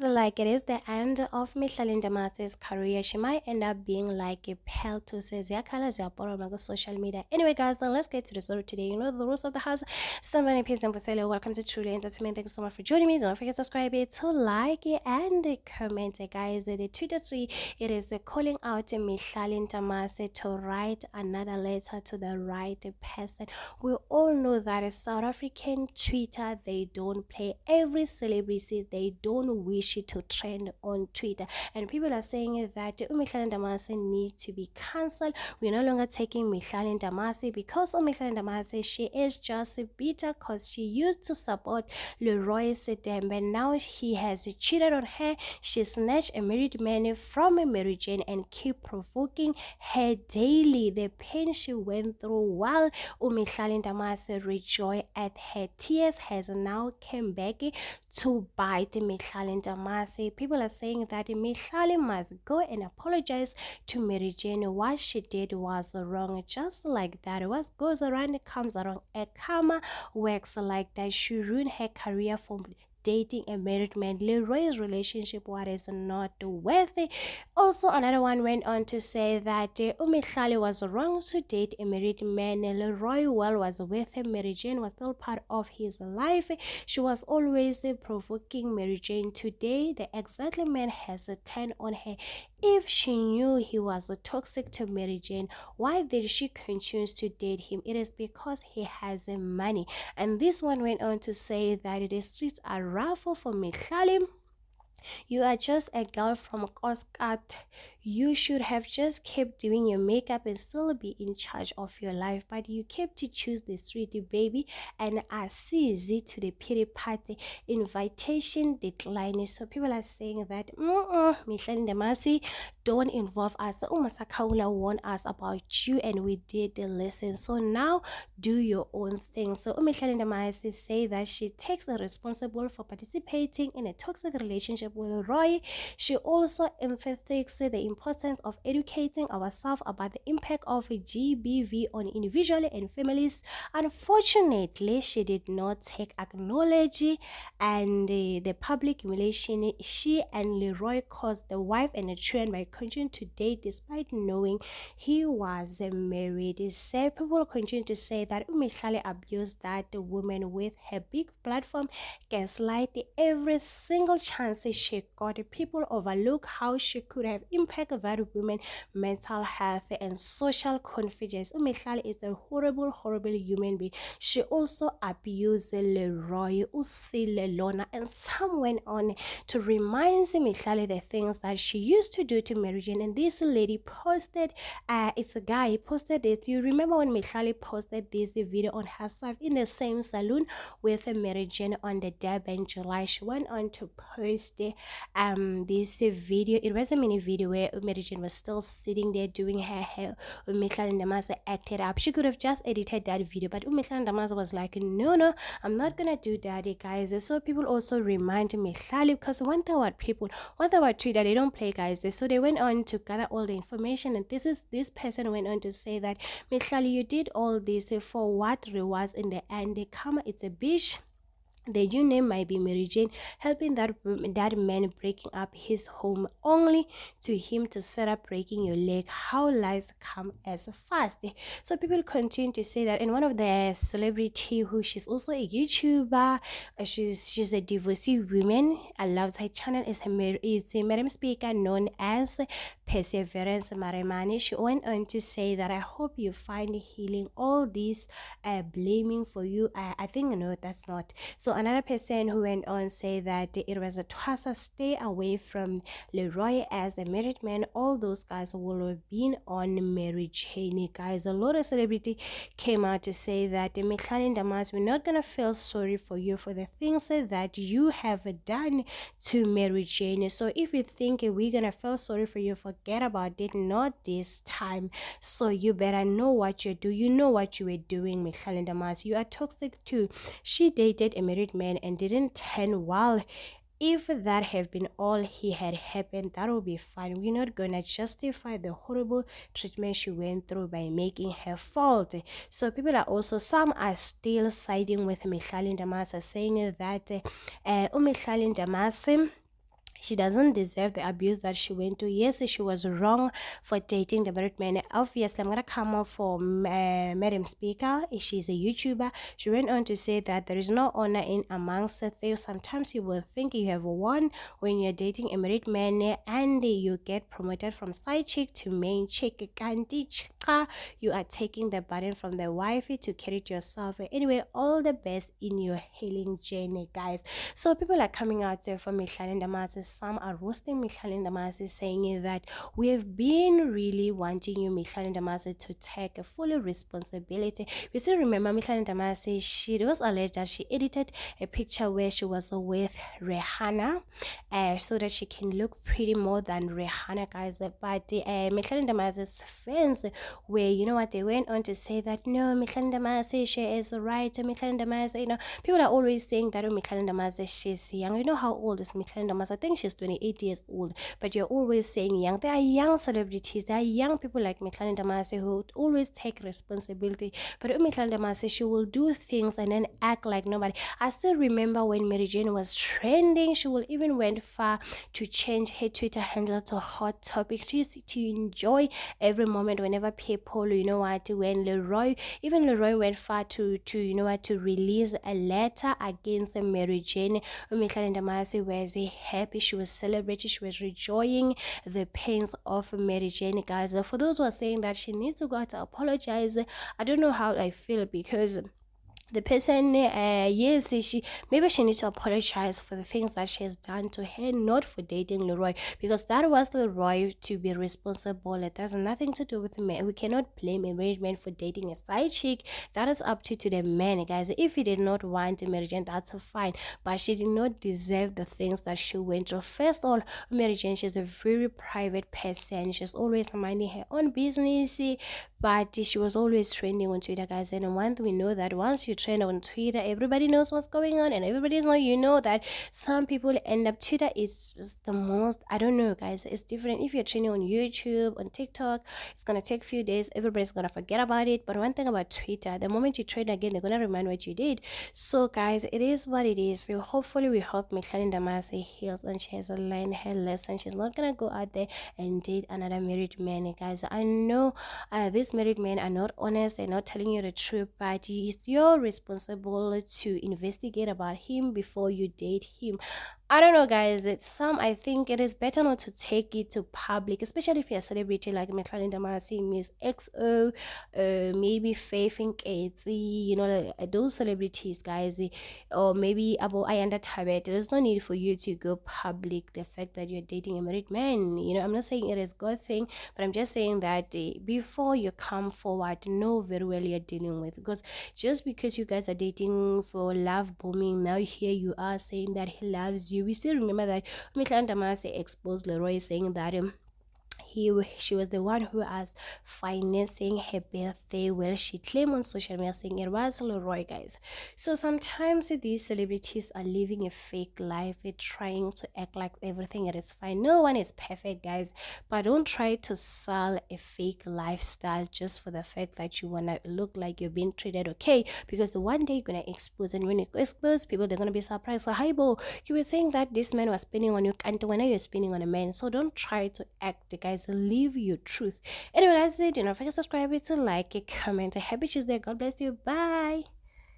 Like it is the end of Mihlali Ndamase's career. She might end up being like a pal to say Ziyakhala Ziyaporoma social media. Anyway, guys, let's get to the story today. You know the rules of the house. Somebody please and for sale. Welcome to Truly Entertainment. Thank you so much for joining me. Don't forget to subscribe it, to like it, and comment it, guys. The Twitter tree, it is calling out Mihlali Ndamase to write another letter to the right person. We all know that a South African Twitter, they don't play every celebrity, they don't wish it to trend on Twitter. And people are saying that Mihlali Ndamase need to be cancelled. We're no longer taking Mihlali Ndamase because Mihlali Ndamase, she is just bitter because she used to support Leroy but now he has cheated on her. She snatched a married man from a Mary Jane and keep provoking her daily. The pain she went through while Mihlali Ndamase rejoiced at her tears has now come back to bite Mihlali Ndamase. People are saying that Mihlali must go and apologize to Mary Jane. What she did was wrong. Just like that, what goes around comes around. A karma works like that. She ruined her career for dating a married man. Leroy's relationship was not worthy. Also, another one went on to say that Mihlali was wrong to date a married man. Leroy was with him. Mary Jane was still part of his life. She was always provoking Mary Jane. Today, the exactly man has a turn on her. If she knew he was toxic to Mary Jane, why did she continue to date him? It is because he has money. And this one went on to say that the streets are rough for Mihlali. You are just a girl from Coscat. You should have just kept doing your makeup and still be in charge of your life. But you kept to choose the street, baby, and assist to the pity party. Invitation declined. So people are saying that Mihlali Ndamase, don't involve us. Umasakaula warned us about you and we did the lesson. So now do your own thing. So Mihlali Ndamase say that she takes the responsible for participating in a toxic relationship with Roy. She also emphasizes the importance of educating ourselves about the impact of GBV on individuals and families. Unfortunately, she did not take acknowledge and the public humiliation she and Leroy caused the wife and the children by continuing to date despite knowing he was married. So people continue to say that Mihlali abused that woman with her big platform, gaslight every single chance she got. People overlook how she could have impacted that woman's mental health and social confidence. Mihlali is a horrible human being. She also abused Leroy, Usile Lona, and some went on to remind Mihlali the things that she used to do to Mary Jane. And this lady posted, it's a guy posted this. You remember when Mihlali posted this video on herself in the same salon with Mary Jane on the Durban July? She went on to post this video. It was a mini video where Mary Jane was still sitting there doing her hair. Mihlali Ndamase acted up. She could have just edited that video, but Mihlali Ndamase was like, no, I'm not gonna do that, guys. So people also remind Mihlali, because one thing about Twitter, they don't play, guys. So they went on to gather all the information, and this person went on to say that Mihlali, you did all this for what rewards in the end? The karma, it's a bitch. The new name might be Mary Jane, helping that man breaking up his home only to him to set up breaking your leg. How lies come as fast. So people continue to say that. And one of the celebrity who she's also a YouTuber, she's a divorcee woman. I love her channel is a Madam Speaker known as Perseverance Maremani. She went on to say that I hope you find healing. All these blaming for you, I think no, that's not. So another person who went on say that it was a twasa, stay away from Leroy as a married man. All those guys will have been on Mary Jane, guys. A lot of celebrity came out to say that Mihlali Ndamase, we're not gonna feel sorry for you for the things that you have done to Mary Jane. So if you think we're gonna feel sorry for you, forget about it. Not this time. So you better know what you do. You know what you were doing, Mihlali Ndamase. You are toxic too. She dated a married man and didn't turn well. If that have been all he had happened, that will be fine. We're not gonna justify the horrible treatment she went through by making her fault. So people are also, some are still siding with Mihlali Ndamase, saying that Mihlali Ndamase, she doesn't deserve the abuse that she went to. Yes, she was wrong for dating the married man. Obviously, I'm gonna come up for Madam Speaker. She's a YouTuber. She went on to say that there is no honor in amongst the thieves. Sometimes you will think you have won when you're dating a married man and you get promoted from side chick to main chick. You are taking the burden from the wifey to carry it yourself. Anyway, all the best in your healing journey, guys. So people are coming out there for Mihlali Ndamase. Some are roasting Mihlali Ndamase, saying that we have been really wanting you, Mihlali Ndamase, to take a full responsibility. You still remember Mihlali Ndamase, she was alleged that she edited a picture where she was with Rihanna so that she can look pretty more than Rihanna, guys. But Mihlali Ndamase's fans where, you know what, they went on to say that no, Mihlali Ndamase, she is right. Mihlali Ndamase, you know, people are always saying that Mihlali Ndamase, she's young. You know how old is Mihlali Ndamase? I think she's 28 years old, but you're always saying young. There are young celebrities, there are young people like Mihlali Ndamase who always take responsibility. But Mihlali Ndamase, she will do things and then act like nobody. I still remember when Mary Jane was trending, she will even went far to change her Twitter handle to hot topic. She used to enjoy every moment whenever people, you know what, when Leroy went far to you know what, to release a letter against Mary Jane. Mihlali Ndamase was happy, she was celebrating, she was enjoying the pains of Mary Jane, guys. For those who are saying that she needs to go out to apologize, I don't know how I feel, because the person, yes, maybe she needs to apologize for the things that she has done to her, not for dating Leroy, because that was Leroy to be responsible. It has nothing to do with the man. We cannot blame a married man for dating a side chick. That is up to the man, guys. If he did not want a marriage, that's fine, but she did not deserve the things that she went through. First of all, Mary Jane, she's a very private person. She's always minding her own business, but she was always trending on Twitter, guys. And one thing we know, that once you trend on Twitter, everybody knows what's going on, and everybody's know, you know, that some people end up, Twitter is just the most, I don't know, guys, it's different. If you're trending on YouTube, on TikTok, it's gonna take a few days, everybody's gonna forget about it. But one thing about Twitter, the moment you trend again, they're gonna remind what you did. So guys, it is what it is. So hopefully we hope Mihlali Ndamase heals and she has learned her lesson. She's not gonna go out there and date another married man, guys. I know these married men are not honest, they're not telling you the truth, but it's your responsibility to investigate about him before you date him. I don't know, guys. I think it is better not to take it to public, especially if you're a celebrity like Mihlali Ndamase, Miss XO, maybe Faith and Katie, you know, those celebrities, guys, or maybe Abo Ayanda Tabet. There's no need for you to go public the fact that you're dating a married man. You know, I'm not saying it is a good thing, but I'm just saying that before you come forward, know very well you're dealing with, because just because you guys are dating for love bombing, now here you are saying that he loves you. We still remember that Mihlali Ndamase exposed Leroy, saying that she was the one who was financing her birthday. Well, she claimed on social media saying it was Leroy, guys. So sometimes these celebrities are living a fake life. They're trying to act like everything is fine. No one is perfect, guys, but don't try to sell a fake lifestyle just for the fact that you want to look like you're being treated okay, because one day you're gonna expose, and when you expose people, they're gonna be surprised. So hi Bo, you were saying that this man was spending on you, and when you're spending on a man. So don't try to act, guys. Live your truth. Anyway, guys, don't forget to subscribe, to like, comment. Happy Tuesday. God bless you. Bye.